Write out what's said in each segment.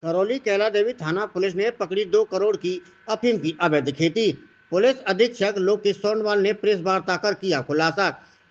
करौली कैला देवी थाना पुलिस ने पकड़ी 2 करोड़ की अफीम की अवैध खेती। पुलिस अधीक्षक लोकेश सोनवाल ने प्रेस वार्ता कर किया खुलासा।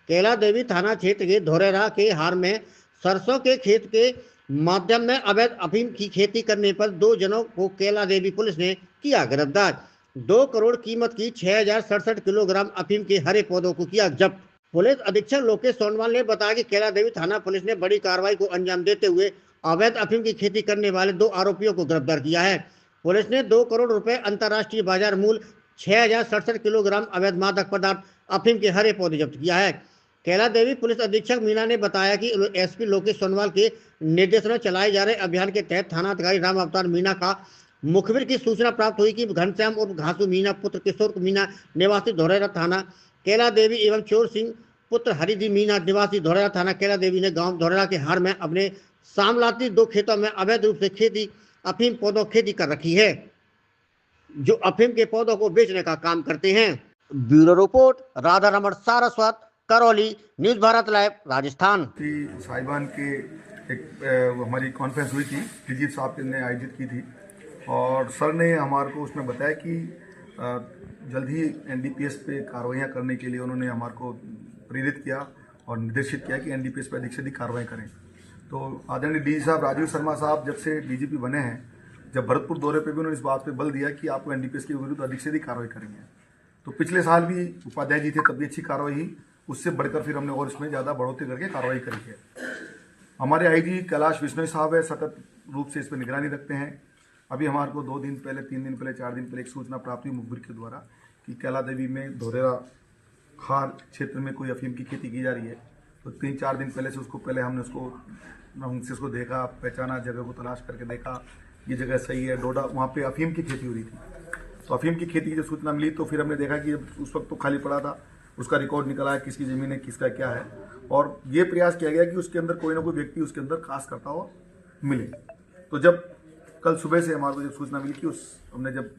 कैला देवी थाना क्षेत्र के धोरेरा के हार में सरसों के खेत के माध्यम में अवैध अफीम की खेती करने पर 2 जनों को कैला देवी पुलिस ने किया गिरफ्तार। 2 करोड़ कीमत की 6067 किलोग्राम अफीम के हरे पौधों को किया जब्त। पुलिस अधीक्षक लोकेश सोनवाल ने बताया कि कैला देवी थाना पुलिस ने बड़ी कार्रवाई को अंजाम देते हुए अवैध अफीम की खेती करने वाले 2 आरोपियों को गिरफ्तार किया है। पुलिस ने 2 करोड़ रुपए अंतर्राष्ट्रीय बाजार मूल्य 6067 किलोग्राम अवैध मादक पदार्थ अफीम के हरे पौधे जब्त किया है। कैला देवी पुलिस अधीक्षक मीना ने बताया कि एसपी लोकेश सोनवाल के निर्देशन में चलाए जा रहे अभियान के तहत थाना अधिकारी राम अवतार मीना का मुखबिर की सूचना प्राप्त हुई कि घनश्याम और घासू मीना पुत्र किशोर मीना निवासी धोरेरा थाना कैला देवी एवं चोर सिंह पुत्र हरिदी मीना निवासी धोरेरा थाना कैला देवी ने गांव धोरेरा के हार में अपने सामलाती 2 खेतों में अवैध रूप से खेती अफीम पौधों खेती कर रखी है, जो अफीम के पौधों को बेचने का काम करते हैं। Bureau report Radha Raman Saraswat, Karauli, news Bharat live, Rajasthan. साहिबान के एक हमारी कॉन्फ्रेंस हुई थी, डीजी साहब ने आयोजित की थी और सर ने हमारे को उसमें बताया कि जल्द ही एनडीपीएस पे कार्रवाइयाँ करने के लिए उन्होंने हमारे को प्रेरित किया और निर्देशित किया कि एनडीपीएस पे अधिक से अधिक कार्रवाई करें। तो आदरणीय डीजी साहब राजीव शर्मा साहब जब से डीजीपी बने हैं, जब भरतपुर दौरे पे भी उन्होंने इस बात पे बल दिया कि आपको एनडीपीएस के विरुद्ध अधिक से अधिक कार्रवाई करेंगे। तो पिछले साल भी उपाध्याय जी थे, तब भी अच्छी कार्रवाई हुई, उससे बढ़कर फिर हमने और इसमें ज़्यादा बढ़ोतरी करके कार्रवाई करी है। हमारे आईजी कैलाश विश्नोई साहब है, सतत रूप से इस पर निगरानी रखते हैं। अभी हमारे को 2 दिन पहले, 3 दिन पहले, 4 दिन पहले एक सूचना प्राप्त हुई मुखबिर के द्वारा कि कैला देवी में धोरेरा खार क्षेत्र में कोई अफीम की खेती की जा रही है। तो 3-4 दिन पहले से हमने उसको देखा, पहचाना, जगह को तलाश करके देखा, ये जगह सही है। डोडा वहाँ पे अफीम की खेती हो रही थी, तो अफीम की खेती की जब सूचना मिली तो फिर हमने देखा कि उस वक्त तो खाली पड़ा था, उसका रिकॉर्ड निकला है, किसकी ज़मीन है, किसका क्या है, और ये प्रयास किया गया कि उसके अंदर कोई ना कोई व्यक्ति उसके अंदर कास्ट करता हुआ मिले। तो जब कल सुबह से हमारे को जब सूचना मिली कि हमने जब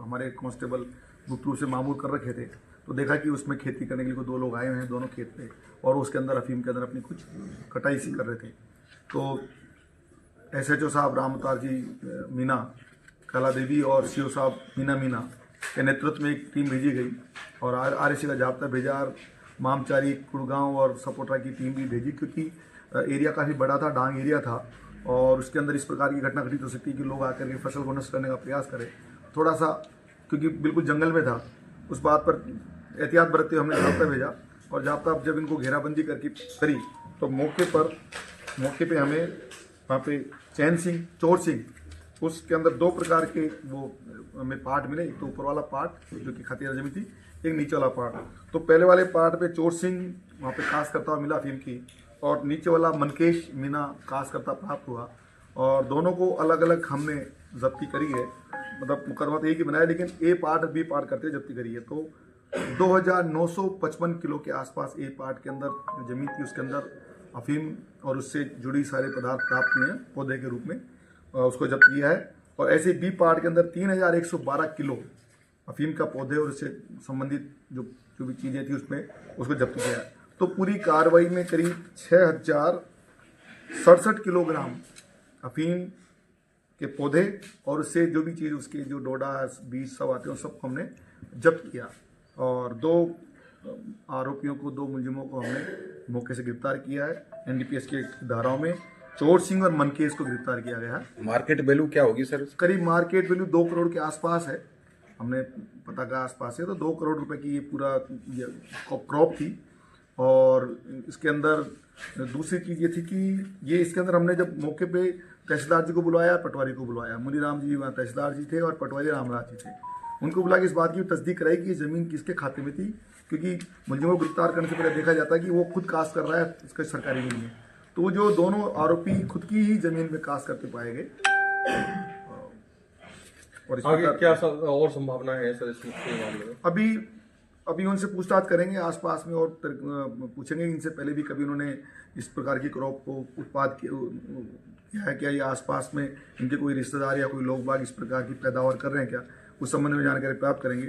हमारे कांस्टेबल गुप्त रूप से मामूल कर रखे थे, तो देखा कि उसमें खेती करने के लिए 2 लोग आए हुए हैं, दोनों खेत पे, और उसके अंदर अफीम के अंदर अपनी कुछ कटाई सी कर रहे थे। तो SHO साहब राम अवतार जी मीना कैला देवी और CO साहब मीना के नेतृत्व में एक टीम भेजी गई और RSC का जाब्ता भेजा, मामचारी, कुड़गांव और सपोटरा की टीम भी भेजी, क्योंकि एरिया काफ़ी बड़ा था, डांग एरिया था, और उसके अंदर इस प्रकार की घटना घटित हो सकती है कि लोग आकर के फसल को नष्ट करने का प्रयास करें। थोड़ा सा, क्योंकि बिल्कुल जंगल में था, उस बात पर एहतियात बरतते हुए हमने जाब्ता भेजा, और जाब्ता जब इनको घेराबंदी करके करी तो मौके पे हमें वहाँ पे चैन सिंह, चोर सिंह, उसके अंदर 2 प्रकार के वो हमें पार्ट मिले। एक तो ऊपर वाला पार्ट जो कि खतिया जमी थी, एक नीचे वाला पार्ट। तो पहले वाले पार्ट पे चोर सिंह वहाँ पे कास्ट करता हुआ मिला अफीम की, और नीचे वाला मनकेश मीना कास्ट करता प्राप्त हुआ, और दोनों को अलग अलग हमने जब्ती करी है। मतलब मुकदमा तो एक ही बनाया, लेकिन ए पार्ट बी पार्ट करते जब्ती करी है। तो 2955 किलो के आसपास ए पार्ट के अंदर जो जमीन थी उसके अंदर अफीम और उससे जुड़ी सारे पदार्थ प्राप्त हुए हैं पौधे के रूप में, उसको जब्त किया है। और ऐसे बी पार्ट के अंदर 3112 किलो अफीम का पौधे और उससे संबंधित जो भी चीज़ें थी उसमें उसको जब्त किया है। तो पूरी कार्रवाई में करीब 6067 किलोग्राम अफीम के पौधे और उससे जो भी चीज़ उसके जो डोडा बीज सब आते हैं सबको हमने जब्त किया, और 2 आरोपियों को, 2 मुलजिमों को हमने मौके से गिरफ्तार किया है। एनडीपीएस के धाराओं में चोर सिंह और मनकेश को गिरफ्तार किया गया है। मार्केट वैल्यू क्या होगी सर? करीब मार्केट वैल्यू 2 करोड़ के आसपास है, हमने पता का आसपास है। तो 2 करोड़ रुपए की ये पूरा क्रॉप थी। और इसके अंदर दूसरी चीज़ ये थी कि ये इसके अंदर हमने जब मौके पे तहसीलदार जी को बुलवाया, पटवारी को बुलवाया, मुनीराम जी वहाँ तहसीलदार जी थे और पटवारी रामराज जी थे, उनको बुला के इस बात की तस्दीक कराई कि ये ज़मीन किसके खाते में थी, क्योंकि मुलजिमों को गिरफ्तार करने से पहले देखा जाता है कि वो खुद कास्ट कर रहा है, इसका सरकारी नहीं है। तो जो दोनों आरोपी खुद की ही जमीन में कास्ट करते पाए गए। और आगे क्या और संभावना है सर इस मामले में? अभी उनसे पूछताछ करेंगे आसपास में और पूछेंगे इनसे पहले भी कभी उन्होंने इस प्रकार की क्रॉप को उत्पाद किया है क्या, या आसपास में इनके कोई रिश्तेदार या कोई लोग बाग इस प्रकार की पैदावार कर रहे हैं क्या, उस संबंध में जानकारी प्राप्त करेंगे।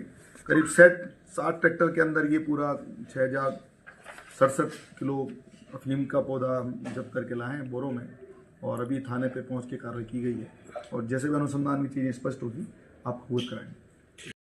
करीब 60 ट्रैक्टर के अंदर ये पूरा 6067 किलो अफीम का पौधा जब्त करके लाए हैं बोरों में, और अभी थाने पे पहुंच के कार्रवाई की गई है। और जैसे भी अनुसंधान की चीज़ें स्पष्ट होगी आपको अवगत कराएंगे।